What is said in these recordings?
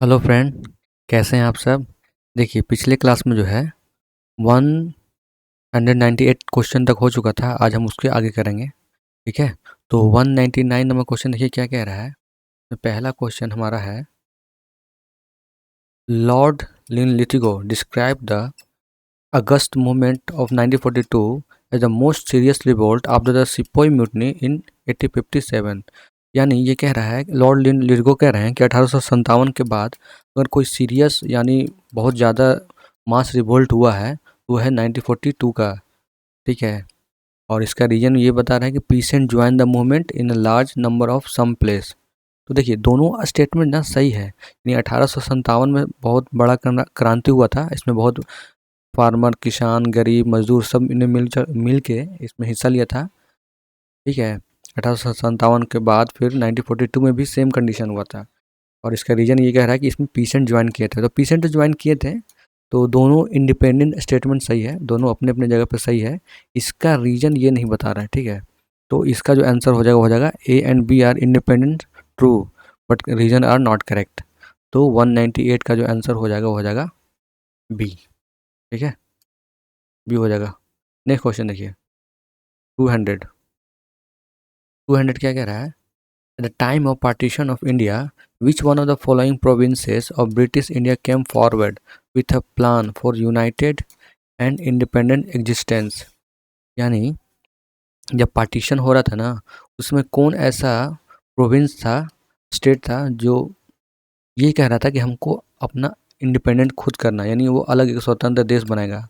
Hello friend. कैसे हैं आप सब। देखिए पिछले क्लास में जो है 198 क्वेश्चन तक हो चुका था। आज हम उसके आगे करेंगे। ठीक है। तो 199 नंबर क्वेश्चन देखिए क्या कह रहा है। तो पहला क्वेश्चन हमारा है, Lord Linlithgow describe the August movement of 1942 as the most serious revolt after the sepoy mutiny in 1857। यानी ये कह रहा है, लॉर्ड लिनलिथिगो कह रहे हैं कि 1857 के बाद अगर कोई सीरियस यानी बहुत ज़्यादा मास रिवोल्ट हुआ है तो वो है 1942 का। ठीक है। और इसका रीजन ये बता रहा है कि peasant join the movement in a large number of some place. तो देखिए दोनों स्टेटमेंट ना सही है। यानी 1857 में बहुत बड़ा क्रांति हुआ था। इसमें बहुत फार्मर, किसान, गरीब, मजदूर सब इन्हें मिल के इसमें हिस्सा लिया था। ठीक है। 1857 के बाद फिर 1942 में भी सेम कंडीशन हुआ था। और इसका रीज़न ये कह रहा है कि इसमें पीसेंट ज्वाइन किए थे। तो पीसेंट ज्वाइन किए थे तो दोनों इंडिपेंडेंट स्टेटमेंट सही है, दोनों अपने अपने जगह पे सही है। इसका रीज़न ये नहीं बता रहा है। ठीक है। तो इसका जो आंसर हो जाएगा A and B are independent true but reason are not correct. तो 198 का जो आंसर हो जाएगा बी। ठीक है, बी हो जाएगा। नेक्स्ट क्वेश्चन देखिए 200। 200 क्या कह रहा है, at the time of partition of India which one of the following provinces of British India came forward with a plan for United and independent existence. यानी जब पार्टीशन हो रहा था ना, उसमें कौन ऐसा प्रोविंस था, स्टेट था, जो ये कह रहा था कि हमको अपना इंडिपेंडेंट खुद करना, यानी वो अलग एक स्वतंत्र देश बनाएगा।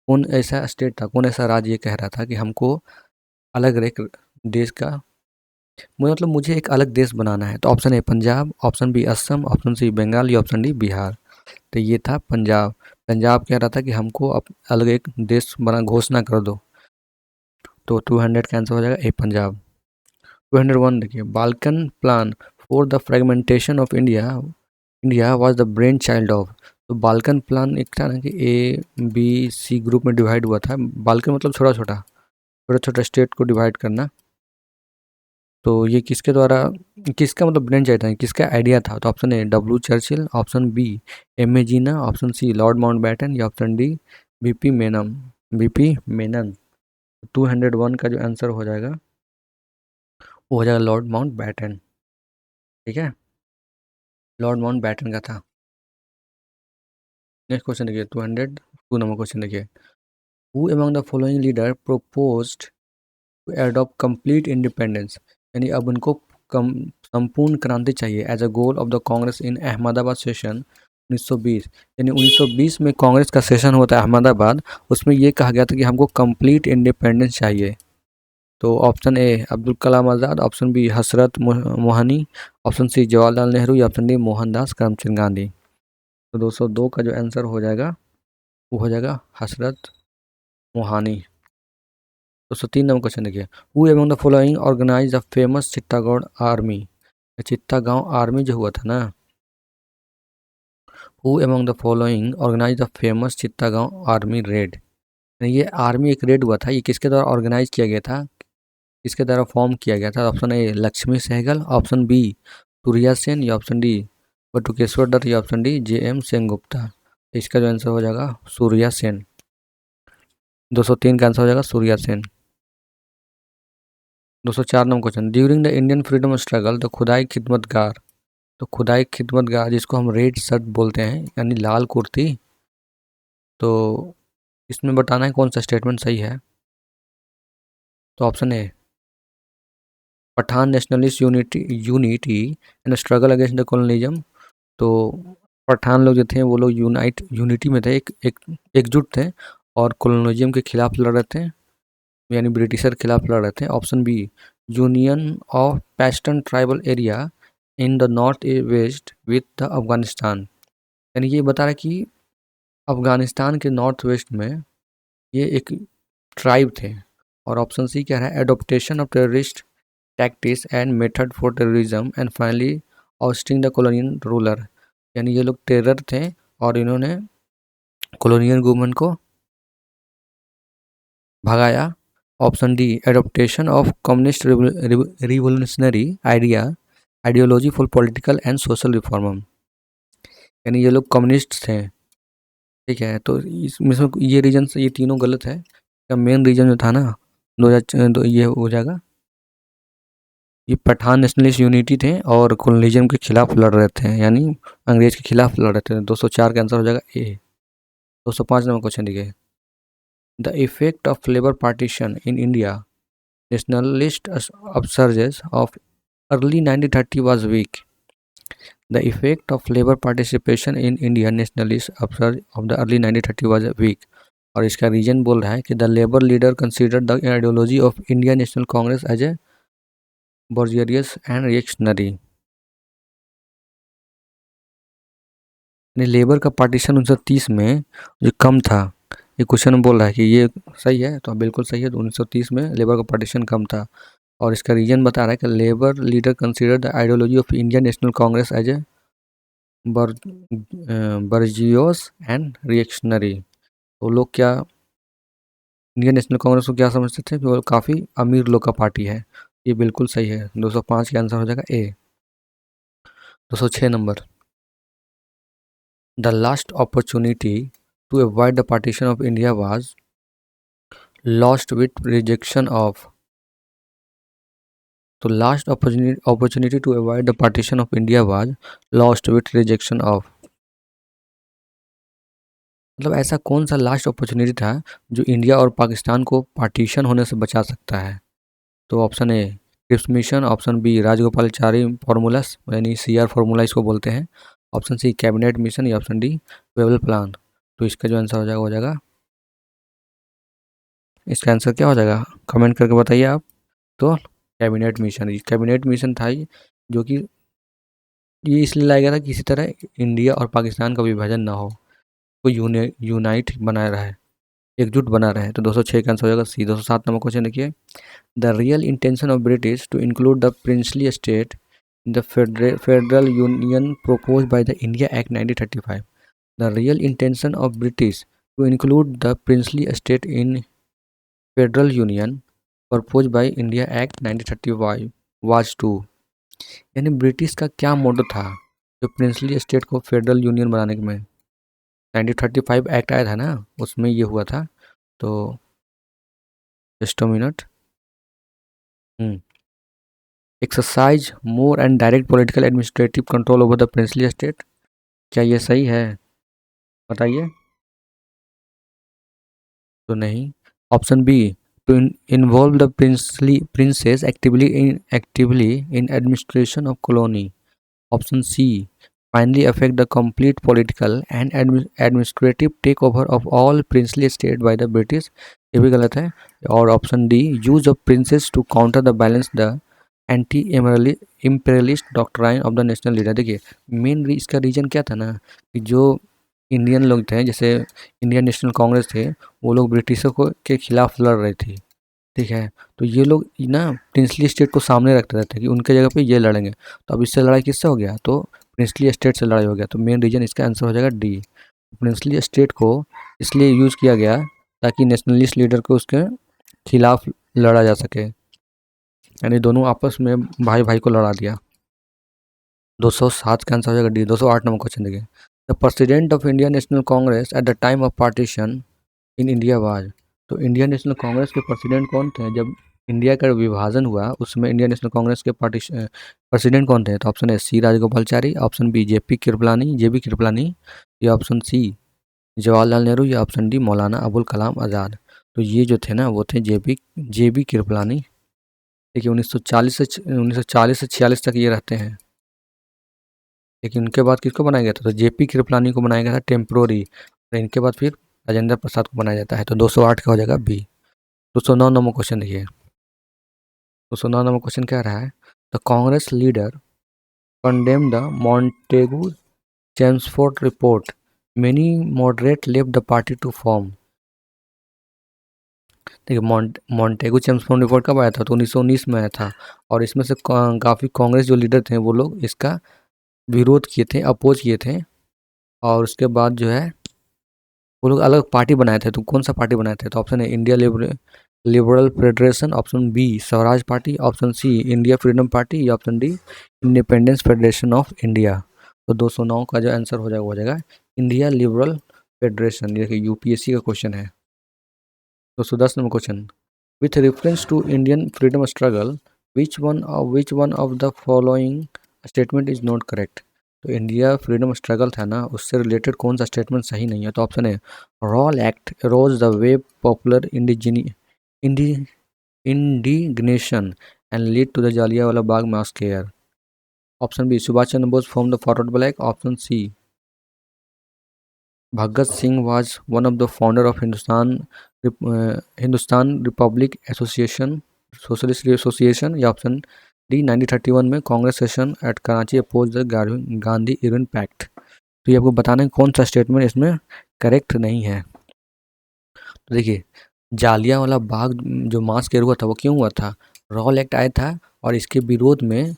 कौन ऐसा स्टेट था, कौन ऐसा राज्य ये कह रहा था कि हमको अलग एक देश का मतलब मुझे एक अलग देश बनाना है। तो option A Punjab, option B Assam, option C Bengal, या ऑप्शन डी बिहार। तो ये था पंजाब। पंजाब कह रहा था कि हमको अलग एक देश बना घोषणा कर दो। तो 200 का आंसर हो जाएगा ए पंजाब। 201 देखिए, Balkan plan for the fragmentation of India India was the brain child of. तो बाल्कन प्लान एक था ना कि ए बी सी ग्रुप में डिवाइड हुआ था। बाल्कन मतलब छोटा छोटा छोटा छोटा स्टेट को डिवाइड करना। तो ये किसके द्वारा, किसका मतलब ब्रेन चाइल्ड था, किसका आइडिया था। तो option A W Churchill, option B M A Jinnah, option C Lord Mountbatten, या option D BP Menon BP Menon. 201 का जो आंसर हो जाएगा वो हो जाएगा लॉर्ड माउंटबेटन। ठीक है, लॉर्ड माउंटबेटन का था। नेक्स्ट क्वेश्चन देखिए 202 नंबर क्वेश्चन देखिए, who among the following leader proposed to adopt complete independence. यानी अब उनको कम संपूर्ण क्रांति चाहिए as a goal of the Congress in Ahmedabad session 1920। यानी 1920 में कांग्रेस का सेशन होता है अहमदाबाद, उसमें ये कहा गया था कि हमको कंप्लीट इंडिपेंडेंस चाहिए। तो option A Abdul Kalam Azad, option B Hasrat Mohani, option C Jawaharlal Nehru, या ऑप्शन डी मोहनदास करमचंद गांधी। तो 202 का जो आंसर हो जाएगा वो हो जाएगा हसरत मोहानी। 203 नंबर क्वेश्चन देखिए, who among the following organise the famous Chittagong army. Chittagong army जो हुआ था ना, who among the following organise the famous Chittagong army raid. ये आर्मी एक रेड हुआ था, ये किसके द्वारा ऑर्गेनाइज किया गया था, किसके द्वारा फॉर्म किया गया था। Option A Lakshmi Sahgal, option B Surya Sen, या ऑप्शन डी बटुकेश्वर दत्त, या option D J M Sengupta. इसका जो आंसर हो जाएगा सूर्या सेन। 203 का आंसर हो जाएगा Surya Sen. 204 number question, during the Indian freedom struggle the खुदाई खिदमतगार। तो खुदाई खिदमतगार जिसको हम रेड शर्ट बोलते हैं यानी लाल कुर्ती, तो इसमें बताना है कौन सा स्टेटमेंट सही है। तो option A Pathan nationalist unity and struggle against the colonialism. तो पठान लोग जो थे वो लोग यूनिटी में थे, एक एकजुट थे और कॉलोनिज्म के खिलाफ लड़ रहे थे, यानी ब्रिटिशर के खिलाफ लड़ रहे थे। Option B union of Pashtun tribal area in the north west with the Afghanistan. यानी ये बता रहा है कि अफगानिस्तान के नॉर्थ वेस्ट में ये एक ट्राइब थे। और ऑप्शन सी क्या है, adoption of terrorist tactics and method for terrorism and finally ousting the colonial ruler. यानी ये लोग टेरर थे और इन्होंने कॉलोनियल गवर्नमेंट को भगाया। Option D adoption of communist revolutionary ideology for political and social reform. यानी ये लोग कम्युनिस्ट थे। ठीक है, तो इसमें ये रीजन से ये तीनों गलत है। इसका मेन रीजन जो था ना, 2002 ये हो जाएगा, ये पठान नेशनलिस्ट यूनिटी थे और कॉलोनिज्म के खिलाफ लड़ रहे थे, यानी अंग्रेज के खिलाफ लड़ रहे थे। 204 का आंसर हो जाएगा ए। 205 नंबर क्वेश्चन देखिए, the effect of labour partition in India nationalist upsurges of early 1930 was weak. The effect of labor participation in Indian nationalist upsurge of the early 1930 was weak. और इसका रीजन बोल रहा है कि the labour leader considered the ideology of Indian National Congress as a bourgeois and reactionary. Labour का partition 1930 में जो कम था, ये क्वेश्चन बोल रहा है कि ये सही है, तो बिल्कुल सही है। तो 1930 में लेबर का पार्टीशन कम था और इसका रीजन बता रहा है कि labour leader consider the ideology of Indian National Congress as a bourgeois and reactionary. तो लोग क्या इंडियन नेशनल कांग्रेस को क्या समझते थे कि वो काफ़ी अमीर लोग का पार्टी है। ये बिल्कुल सही है। 205 का आंसर हो जाएगा A. 206 number, the last opportunity to avoid the partition of India was lost with rejection of. तो last opportunity to avoid the partition of India was lost with rejection of. मतलब ऐसा कौन सा लास्ट अपॉर्चुनिटी था जो India और पाकिस्तान को partition होने से बचा सकता है? तो option A Cripps mission, option B Rajagopalachari formulas यानी CR फार्मूला इसको बोलते हैं, ऑप्शन सी कैबिनेट मिशन या ऑप्शन डी वेबल प्लान। तो इसका जो आंसर हो जाएगा इसका आंसर क्या हो जाएगा, कमेंट करके बताइए आप। तो कैबिनेट मिशन था ये, जो कि ये इसलिए लाया गया था किसी तरह इंडिया और पाकिस्तान का विभाजन ना हो, कोई यूनाइट बनाए रहे, एकजुट बना रहे। तो 206 का आंसर हो जाएगा सी। 207 नंबर क्वेश्चन देखिए, the real intention of British to include the princely state in the federal union propose by the India act 1935। The real intention of British to include the princely state in federal union propose by India act 1935 was two. यानी British का क्या motto था जो princely state को federal union बनाने में 1935 act आया था ना, उसमें ये हुआ था। तो just a minute, exercise more and direct political administrative control over the princely state. क्या ये सही है, बताइए। तो नहीं। Option B to involve the princes actively in administration of colony. Option C finally affect the complete political and administrative take over of all princely state by the British, ये भी गलत है। और option D use of princes to counter the balance the anti imperialist doctrine of the national leader. देखिए main इसका reason क्या था ना, कि जो इंडियन लोग थे, जैसे इंडियन नेशनल कांग्रेस थे, वो लोग ब्रिटिशों को के खिलाफ लड़ रहे थे। ठीक है, तो ये लोग ना प्रिंसली स्टेट को सामने रखते रहते कि उनके जगह पे ये लड़ेंगे। तो अब इससे लड़ाई किससे हो गया, तो प्रिंसली स्टेट से लड़ाई हो गया। तो मेन रीजन इसका आंसर हो जाएगा डी। प्रिंसली स्टेट को इसलिए यूज़ किया गया ताकि नेशनलिस्ट लीडर को उसके खिलाफ लड़ा जा सके, यानी दोनों आपस में भाई भाई को लड़ा दिया। 207 का आंसर हो जाएगा डी। 208 नंबर क्वेश्चन देखिए, the president of Indian National Congress at the time of partition in India was. तो इंडियन नेशनल कांग्रेस के प्रेसिडेंट कौन थे जब इंडिया का विभाजन हुआ, उसमें इंडियन नेशनल कांग्रेस के प्रेसिडेंट कौन थे? तो option A C Rajagopalachari, option B JB Kripalani या ऑप्शन सी जवाहरलाल नेहरू या ऑप्शन डी मौलाना अबुल कलाम आज़ाद। तो ये जो थे ना वो थे JB कृपलानी। देखिए 1940 से 46 तक ये रहते हैं, लेकिन उनके बाद किसको बनाया गया था? तो JP कृपलानी को बनाया गया था टेम्प्रोरी, और इनके बाद फिर राजेंद्र प्रसाद को बनाया जाता है। तो 208 का हो जाएगा बी। 209 नंबर क्वेश्चन देखिए, 209 नंबर क्वेश्चन क्या रहा है, the Congress leader condemn the Montagu Chelmsford report, many moderate left the party to form. देखिए मॉन्टेगू चेम्सफोर्ड रिपोर्ट कब आया था? तो 1919 में आया था, और इसमें से काफ़ी कांग्रेस जो लीडर थे वो लोग इसका विरोध किए थे, अपोज किए थे, और उसके बाद जो है वो लोग अलग पार्टी बनाए थे। तो कौन सा पार्टी बनाए थे? तो ऑप्शन है India liberal Federation, option B Swaraj Party, option C India Freedom Party या option D Independence Federation of India. तो 209 का जो आंसर हो जाएगा वो हो जाएगा इंडिया लिबरल फेडरेशन, ये यूपीएससी का क्वेश्चन है। 210 number question, with reference to Indian freedom struggle which one of the following statement is not correct. तो इंडिया फ्रीडम स्ट्रगल था ना, उससे रिलेटेड कौन सा स्टेटमेंट सही नहीं है। तो ऑप्शन है Rowlatt Act rose the way popular indignation and lead to the Jallianwala Bagh massacre. Option B Subhas Chandra Bose form the Forward Bloc. Option C Bhagat Singh was one of the founder of Hindustan Republic Association Socialist Association. या option D 1931 में Congress session at Karachi oppose the Gandhi Irwin pact. तो ये आपको बताना है कौन सा statement इसमें करेक्ट नहीं है। तो देखिए जालियांवाला बाग जो मास केयर हुआ था वो क्यों हुआ था, रॉल एक्ट आया था और इसके विरोध में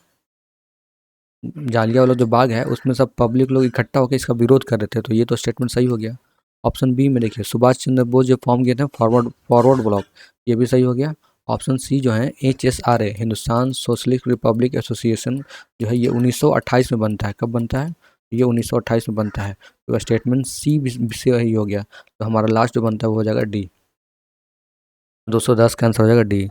जालियांवाला जो बाग है उसमें सब पब्लिक लोग इकट्ठा होकर इसका विरोध कर रहे थे। तो ये तो स्टेटमेंट सही हो गया। ऑप्शन बी में देखिए सुभाष चंद्र बोस जो फॉर्म किए थे फॉरवर्ड ब्लॉक, ये भी सही हो गया। ऑप्शन सी जो है HSRA Hindustan socialist Republic association जो है ये 1928 में बनता है। कब बनता है, ये 1928 में बनता है। तो स्टेटमेंट सी भी सही हो गया। तो हमारा लास्ट जो बनता है वो हो जाएगा डी। 210 का आंसर हो जाएगा डी।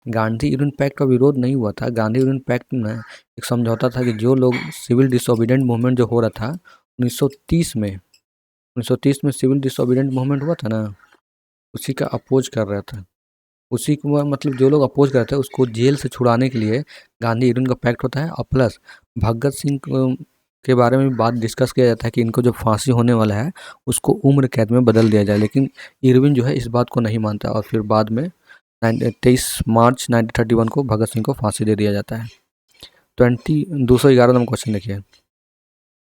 गांधी यूनियन पैक्ट का विरोध नहीं हुआ था। गांधी यूनियन पैक्ट में एक समझौता था कि जो लोग सिविल डिसोबीडेंट मूवमेंट जो हो रहा था 1930 में सिविल डिसोबीडेंट मूवमेंट हुआ था ना, उसी का अपोज कर रहा था। उसी को मतलब जो लोग अपोज करते हैं उसको जेल से छुड़ाने के लिए गांधी यूनियन का पैक्ट होता है। और प्लस भगत सिंह के बारे में भी बात डिस्कस किया जाता है कि इनको जो फांसी होने वाला है उसको उम्र कैद में बदल दिया जाए, लेकिन इरविन जो है इस बात को नहीं मानता और फिर बाद में 23 मार्च 1931 को भगत सिंह को फांसी दे दिया जाता है। 211 नंबर क्वेश्चन देखिए,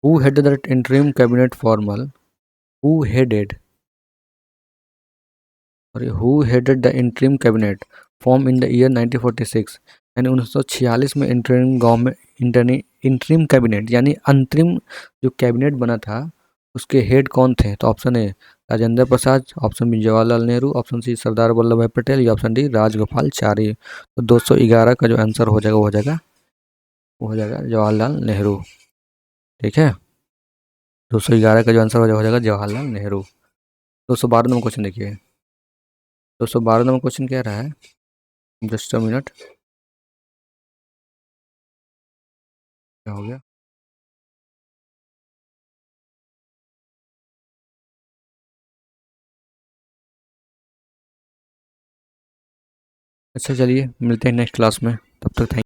who headed the interim cabinet formal who headed who headed the interim cabinet form in the year 1946। यानी 1946 में इंटरिम गवर्नमेंट इंटरिम कैबिनेट यानी अंतरिम जो कैबिनेट बना था उसके हेड कौन थे। तो option A Rajendra Prasad, option B Jawaharlal Nehru, option C Sardar Vallabh Bhai Patel या ऑप्शन डी राजगोपालाचारी। तो 211 का जो आंसर हो जाएगा वो हो जाएगा जवाहरलाल नेहरू। ठीक है, 211 का जो आंसर हो जाएगा जवाहरलाल नेहरू। 212 नंबर क्वेश्चन देखिए, 212 नंबर क्वेश्चन कह रहा है, जस्ट अ मिनट, क्या हो गया। अच्छा चलिए मिलते हैं नेक्स्ट क्लास में, तब तक थैंक